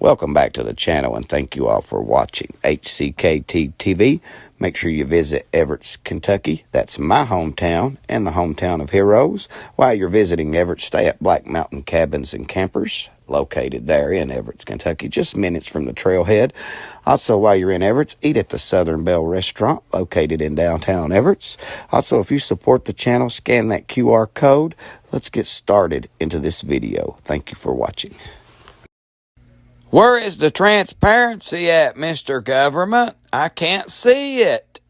Welcome back to the channel, and thank you all for watching HCKT TV. Make sure you visit Everett, Kentucky. That's my hometown and the hometown of heroes. While you're visiting Everett, stay at Black Mountain Cabins and Campers, located there in Everett, Kentucky, just minutes from the trailhead. Also, while you're in Everett, eat at the Southern Belle Restaurant, located in downtown Everett. Also, if you support the channel, scan that QR code. Let's get started into this video. Thank you for watching. Where is the transparency at, Mr. Government? I can't see it.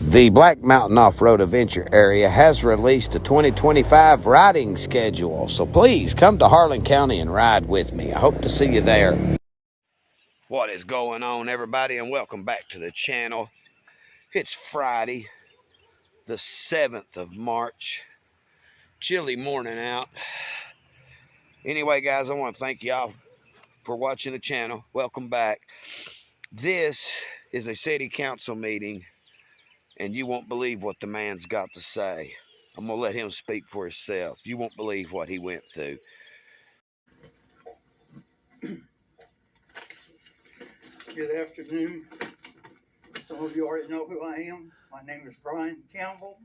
The Black Mountain Off-Road Adventure Area has released a 2025 riding schedule, so please come to Harlan County and ride with me. I hope to see you there. What is going on, everybody, and welcome back to the channel. It's Friday, the 7th of March. Chilly morning out. Anyway, guys, I want to thank y'all for watching the channel. Welcome back. This is a city council meeting, and you won't believe what the man's got to say. I'm going to let him speak for himself. You won't believe what he went through. Good afternoon. Some of you already know who I am. My name is Brian Campbell.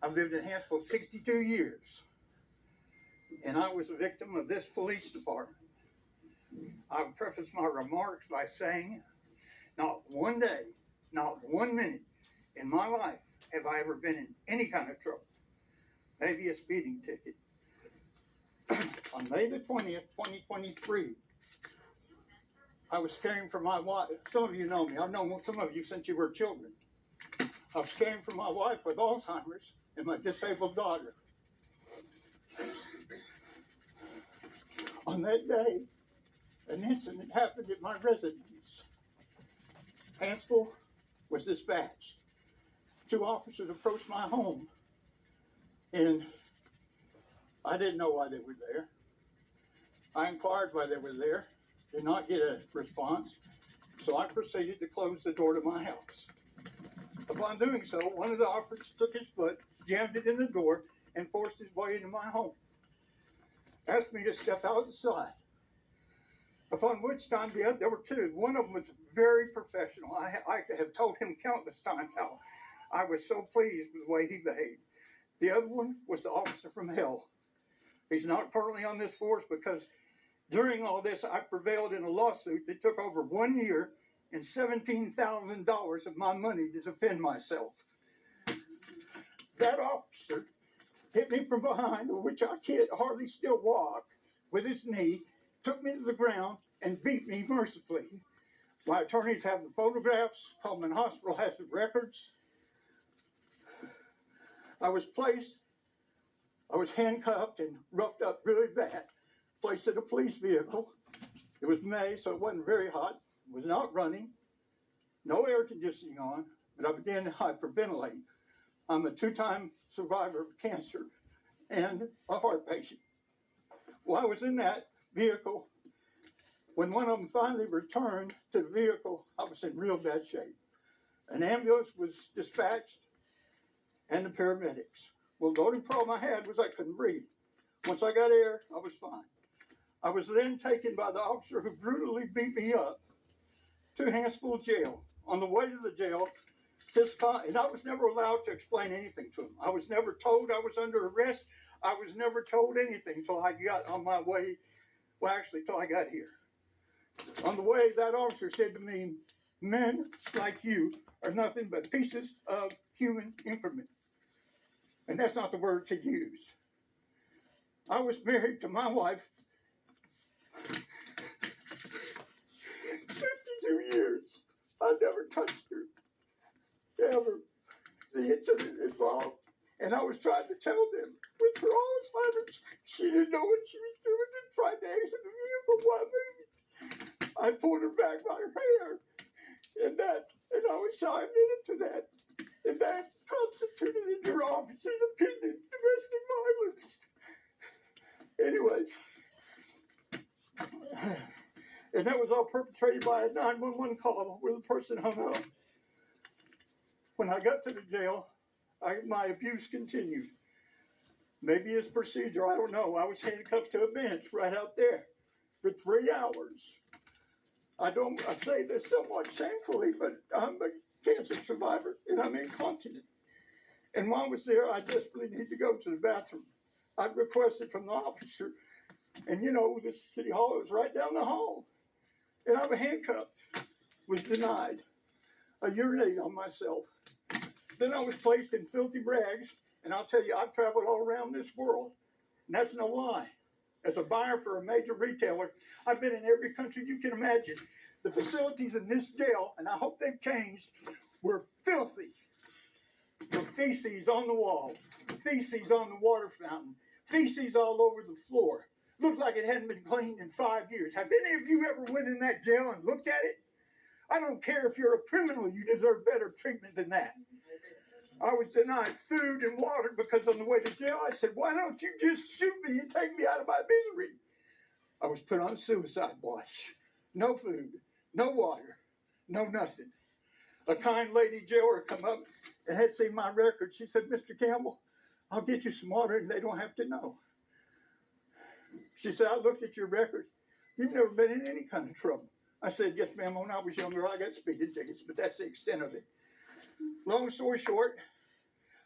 I've lived in Hanceville 62 years, and I was a victim of this police department. I'll preface my remarks by saying, not one day, not 1 minute in my life have I ever been in any kind of trouble. Maybe a speeding ticket. On May the 20th, 2023, I was caring for my wife. Some of you know me. I've known some of you since you were children. I was caring for my wife with Alzheimer's and my disabled daughter. On that day, an incident happened at my residence. Hanceville was dispatched. 2 officers approached my home, and I didn't know why they were there. I inquired why they were there, did not get a response, so I proceeded to close the door to my house. Upon doing so, one of the officers took his foot, jammed it in the door, and forced his way into my home. Asked me to step outside. Upon which time, there were 2. One of them was very professional. I have told him countless times how I was so pleased with the way he behaved. The other one was the officer from hell. He's not currently on this force because during all this, I prevailed in a lawsuit that took over 1 year and $17,000 of my money to defend myself. That officer hit me from behind, which I can't hardly still walk, with his knee, took me to the ground, and beat me mercifully. My attorneys have the photographs. Pullman Hospital has the records. I was handcuffed and roughed up really bad, placed in a police vehicle. It was May, so it wasn't very hot. It was not running, no air conditioning on, but I began to hyperventilate. I'm a 2-time survivor of cancer and a heart patient. While I was in that vehicle, when one of them finally returned to the vehicle, I was in real bad shape. An ambulance was dispatched and the paramedics. Well, the only problem I had was I couldn't breathe. Once I got air, I was fine. I was then taken by the officer who brutally beat me up to Hanceville jail. On the way to the jail, and I was never allowed to explain anything to him. I was never told I was under arrest. I was never told anything until I got on my way, well, actually, till I got here. On the way, that officer said to me, "Men like you are nothing but pieces of human infamy." And that's not the word to use. I was married to my wife 52 years. I never touched her, ever. The incident involved, and I was trying to tell them, with her Alzheimer's, she didn't know what she was doing and tried to exit the vehicle while moving. I pulled her back by her hair, and I was so admitted to that, and that constituted, in your officer's opinion, domestic violence. Anyway, and that was all perpetrated by a 911 call where the person hung up. When I got to the jail, my abuse continued. Maybe it's procedure, I don't know. I was handcuffed to a bench right out there. for 3 hours. I say this somewhat shamefully, but I'm a cancer survivor and I'm incontinent. And while I was there, I desperately need to go to the bathroom. I'd requested from the officer, and this city hall was right down the hall. And I was handcuffed, was denied. I urinated on myself. Then I was placed in filthy rags, and I'll tell you, I've traveled all around this world, and that's no lie. As a buyer for a major retailer, I've been in every country you can imagine. The facilities in this jail, and I hope they've changed, were filthy. The feces on the wall, feces on the water fountain, feces all over the floor. Looked like it hadn't been cleaned in 5 years. Have any of you ever went in that jail and looked at it? I don't care if you're a criminal, you deserve better treatment than that. I was denied food and water because on the way to jail, I said, why don't you just shoot me and take me out of my misery? I was put on suicide watch. No food, no water, no nothing. A kind lady jailer come up and had seen my record. She said, Mr. Campbell, I'll get you some water and they don't have to know. She said, I looked at your record. You've never been in any kind of trouble. I said, yes, ma'am, when I was younger, I got speeding tickets, but that's the extent of it. Long story short,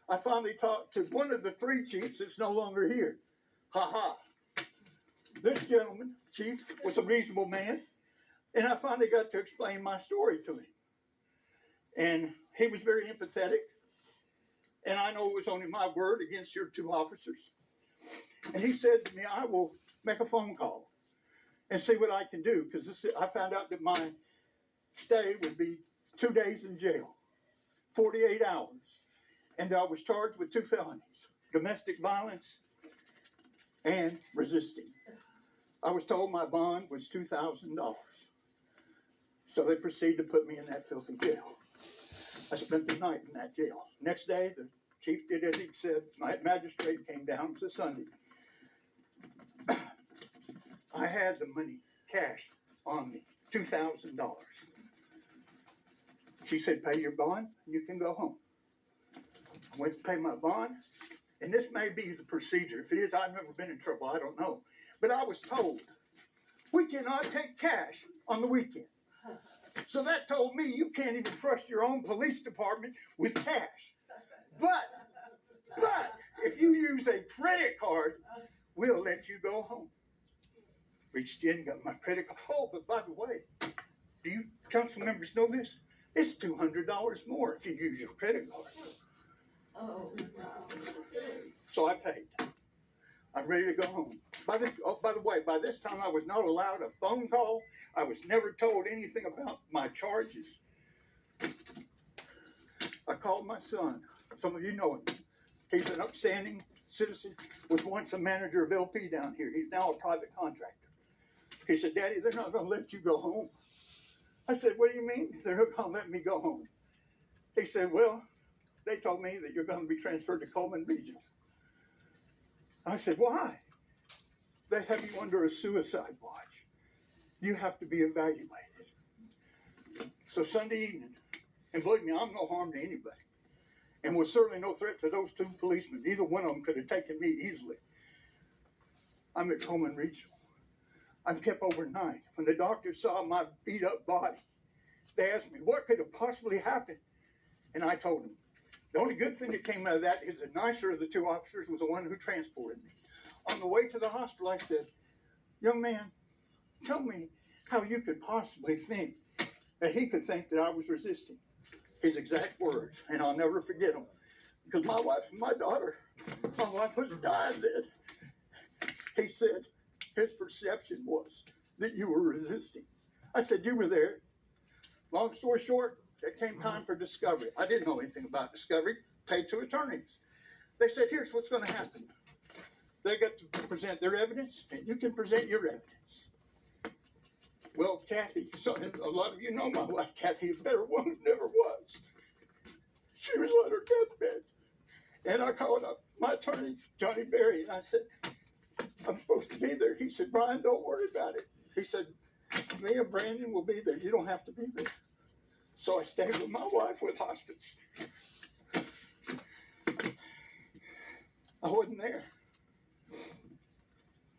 I finally talked to one of the 3 chiefs that's no longer here. This gentleman, chief, was a reasonable man, and I finally got to explain my story to him. And he was very empathetic, and I know it was only my word against your 2 officers. And he said to me, I will make a phone call and see what I can do, because I found out that my stay would be 2 days in jail, 48 hours. And I was charged with 2 felonies, domestic violence and resisting. I was told my bond was $2,000. So they proceeded to put me in that filthy jail. I spent the night in that jail. Next day, the chief did as he said. My magistrate came down. It was a Sunday. I had the money cash on me, $2,000. She said, pay your bond, and you can go home. I went to pay my bond, and this may be the procedure. If it is, I've never been in trouble. I don't know. But I was told, we cannot take cash on the weekend. So that told me you can't even trust your own police department with cash. But if you use a credit card, we'll let you go home. Reached in, got my credit card. Oh, but by the way, do you council members know this? It's $200 more if you use your credit card. Oh, wow. So I paid. I'm ready to go home. By the way, by this time I was not allowed a phone call. I was never told anything about my charges. I called my son. Some of you know him. He's an upstanding citizen, was once a manager of LP down here. He's now a private contractor. He said, Daddy, they're not going to let you go home. I said, what do you mean? They're not going to let me go home. He said, well, they told me that you're going to be transferred to Coleman Regional. I said, why? They have you under a suicide watch. You have to be evaluated. So Sunday evening, and believe me, I'm no harm to anybody, and was certainly no threat to those 2 policemen. Either one of them could have taken me easily. I'm at Coleman Regional. I'm kept overnight. When the doctors saw my beat up body, they asked me, what could have possibly happened? And I told them, the only good thing that came out of that is the nicer of the 2 officers was the one who transported me. On the way to the hospital, I said, young man, tell me how you could possibly think that he could think that I was resisting. His exact words, and I'll never forget them. Because my wife and my wife was dying then. He said his perception was that you were resisting. I said, you were there. Long story short, it came time for discovery. I didn't know anything about discovery. Paid 2 attorneys. They said, here's what's going to happen. They got to present their evidence, and you can present your evidence. Well, Kathy, so a lot of you know my wife, Kathy, a better woman never was. She was on her deathbed. And I called up my attorney, Johnny Berry, and I said, I'm supposed to be there. He said, Brian, don't worry about it. He said, me and Brandon will be there. You don't have to be there. So I stayed with my wife with hospice. I wasn't there.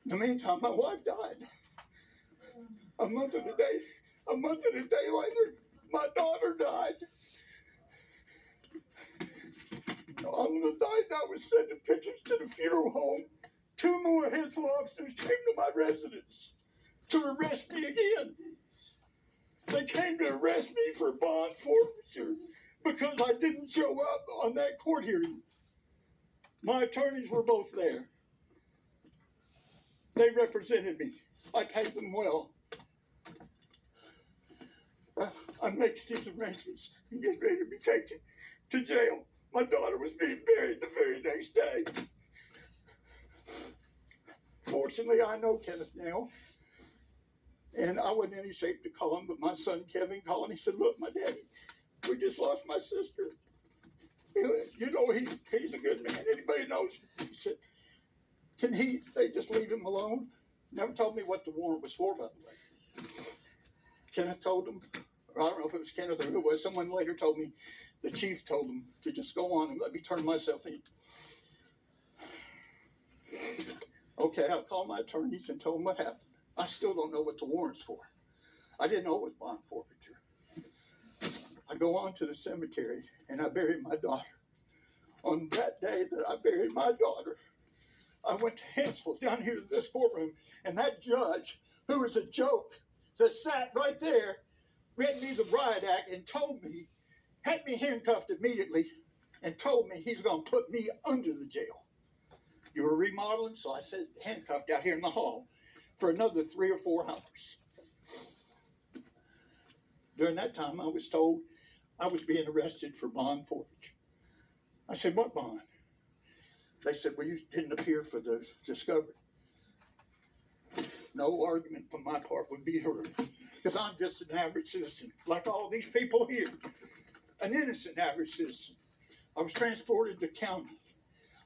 In the meantime, my wife died. A month and a day later, my daughter died. On the night I was sending pictures to the funeral home, 2 more Hansel officers came to my residence to arrest me again. They came to arrest me for bond forfeiture because I didn't show up on that court hearing. My attorneys were both there. They represented me. I paid them well. I'm making these arrangements and getting ready to be taken to jail. My daughter was being buried the very next day. Fortunately, I know Kenneth now. And I wasn't in any shape to call him, but my son Kevin called and he said, look, my daddy, we just lost my sister. You know, he's a good man. Anybody knows him. He said, can they just leave him alone? Never told me what the warrant was for, by the way. Kenneth told him, or I don't know if it was Kenneth or who it was, someone later told me, the chief told him to just go on and let me turn myself in. Okay, I called my attorneys and told them what happened. I still don't know what the warrant's for. I didn't know it was bond forfeiture. I go on to the cemetery and I buried my daughter. On that day that I buried my daughter, I went to Hansville down here to this courtroom, and that judge, who was a joke, just sat right there, read me the riot act and told me, had me handcuffed immediately and told me he's going to put me under the jail. You were remodeling, so I said handcuffed out here in the hall for another 3 or 4 hours. During that time, I was told I was being arrested for bond forfeiture. I said, what bond? They said, well, you didn't appear for the discovery. No argument from my part would be heard, because I'm just an average citizen, like all these people here, an innocent average citizen. I was transported to county.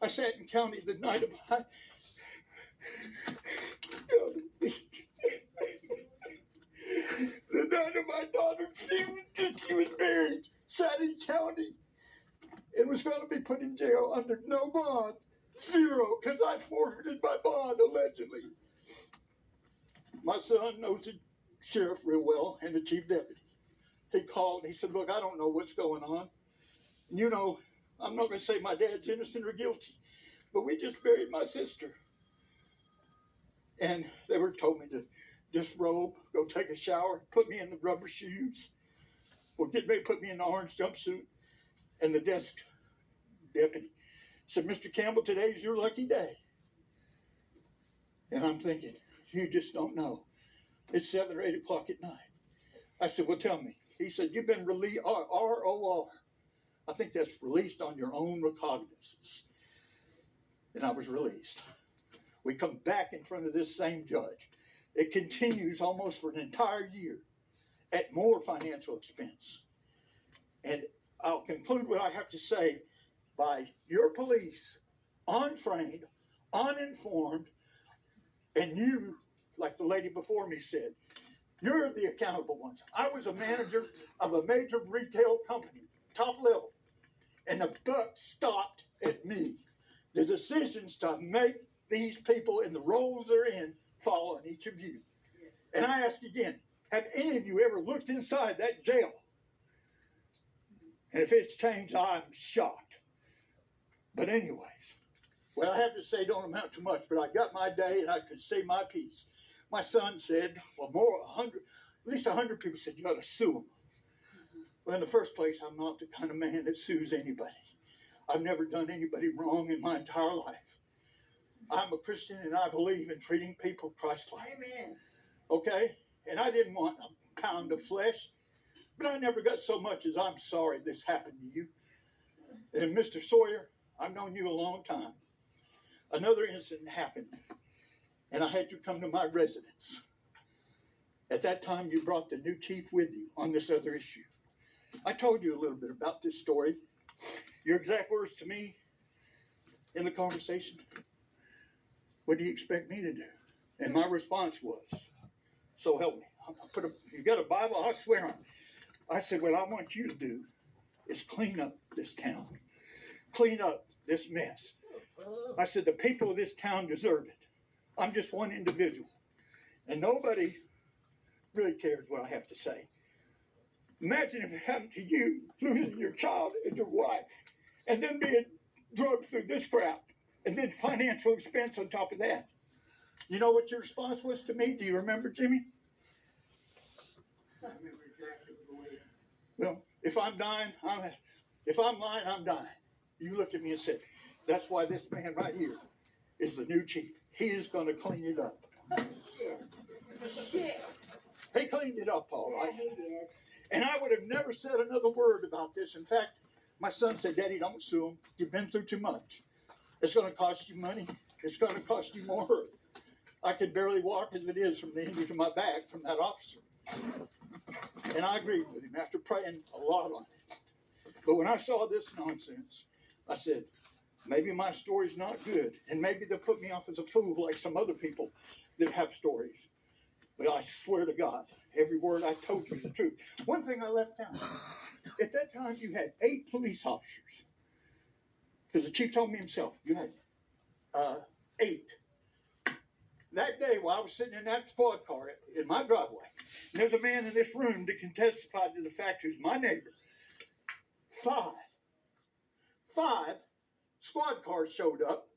I sat in county the night of my daughter's funeral. She was buried. Sat in county. It was going to be put in jail under no bond, 0, because I forfeited my bond allegedly. My son knows the sheriff real well and the chief deputy. He called and he said, look, I don't know what's going on. And you know, I'm not going to say my dad's innocent or guilty, but we just buried my sister. And they were told me to disrobe, go take a shower, put me in the rubber shoes, or get ready to put me in the orange jumpsuit. And the desk deputy said, Mr. Campbell, today's your lucky day. And I'm thinking, you just don't know. It's 7 or 8 o'clock at night. I said, well, tell me. He said, you've been released, ROR. I think that's released on your own recognizance. And I was released. We come back in front of this same judge. It continues almost for an entire year at more financial expense. And I'll conclude what I have to say by your police, untrained, uninformed, and you, like the lady before me said, you're the accountable ones. I was a manager of a major retail company, top level, and the buck stopped at me. The decisions to make these people in the roles they're in fall on each of you. And I ask again, have any of you ever looked inside that jail? And if it's changed, I'm shocked. But anyways, what I have to say don't amount to much, but I got my day and I could say my piece. My son said, well, at least 100 people said, you ought to sue him. Well, in the first place, I'm not the kind of man that sues anybody. I've never done anybody wrong in my entire life. I'm a Christian and I believe in treating people Christ-like. Amen. Okay? And I didn't want a pound of flesh. But I never got so much as I'm sorry this happened to you. And Mr. Sawyer, I've known you a long time. Another incident happened, and I had to come to my residence. At that time, you brought the new chief with you on this other issue. I told you a little bit about this story. Your exact words to me in the conversation, what do you expect me to do? And my response was, so help me. You got a Bible? I swear on it. I said, what I want you to do is clean up this town. Clean up this mess. I said, the people of this town deserve it. I'm just one individual. And nobody really cares what I have to say. Imagine if it happened to you, losing your child and your wife, and then being drugged through this crap, and then financial expense on top of that. You know what your response was to me? Do you remember, Jimmy? I remember exactly the way. Well, if I'm lying, I'm dying. You looked at me and said, that's why this man right here is the new chief. He is going to clean it up. Shit. He cleaned it up, all right. Yeah, he did. And I would have never said another word about this. In fact, my son said, Daddy, don't sue him. You've been through too much. It's going to cost you money. It's going to cost you more. I could barely walk as it is from the injury to my back from that officer. And I agreed with him after praying a lot on it. But when I saw this nonsense, I said, maybe my story's not good. And maybe they'll put me off as a fool like some other people that have stories. But I swear to God, every word I told you is the truth. One thing I left out, at that time you had 8 police officers. Because the chief told me himself, you had 8. That day while I was sitting in that squad car in my driveway, and there's a man in this room that can testify to the fact who's my neighbor. 5 squad cars showed up,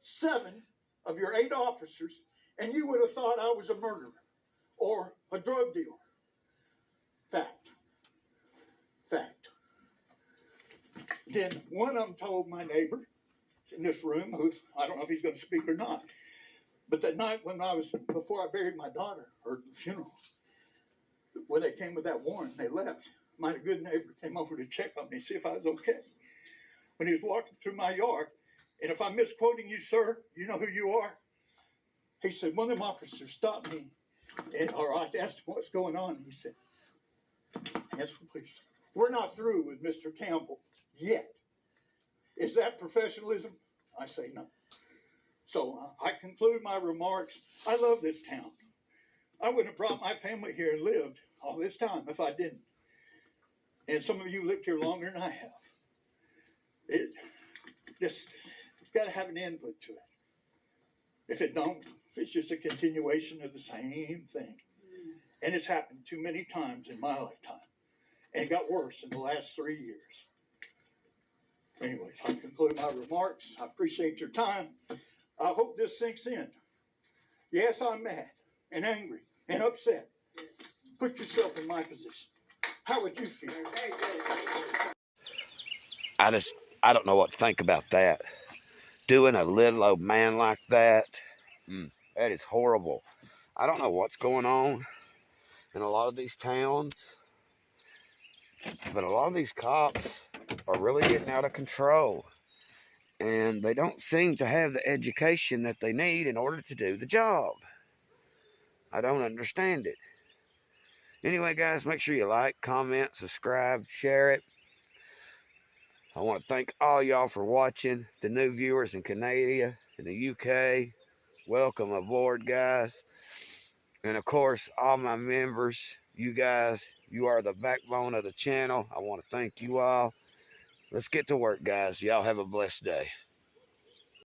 7 of your 8 officers, and you would have thought I was a murderer or a drug dealer. Fact. Then one of them told my neighbor in this room, who I don't know if he's going to speak or not, but that night before I buried my daughter, or the funeral, when they came with that warrant, they left. My good neighbor came over to check on me, see if I was okay. When he was walking through my yard, and if I'm misquoting you, sir, you know who you are? He said, one of them officers stopped me, or I asked him what's going on. He said, answer please. We're not through with Mr. Campbell yet. Is that professionalism? I say no. So I conclude my remarks. I love this town. I wouldn't have brought my family here and lived all this time if I didn't. And some of you lived here longer than I have. It just got to have an input to it. If it don't, it's just a continuation of the same thing. And it's happened too many times in my lifetime. And it got worse in the last 3 years. Anyways, I conclude my remarks. I appreciate your time. I hope this sinks in. Yes, I'm mad and angry and upset. Put yourself in my position. How would you feel? I don't know what to think about that. Doing a little old man like that, that is horrible. I don't know what's going on in a lot of these towns, but a lot of these cops are really getting out of control. And they don't seem to have the education that they need in order to do the job. I don't understand it. Anyway, guys, make sure you like, comment, subscribe, share it. I want to thank all y'all for watching. The new viewers in Canada, in the UK, welcome aboard, guys. And of course, all my members, you guys, you are the backbone of the channel. I want to thank you all. Let's get to work, guys. Y'all have a blessed day.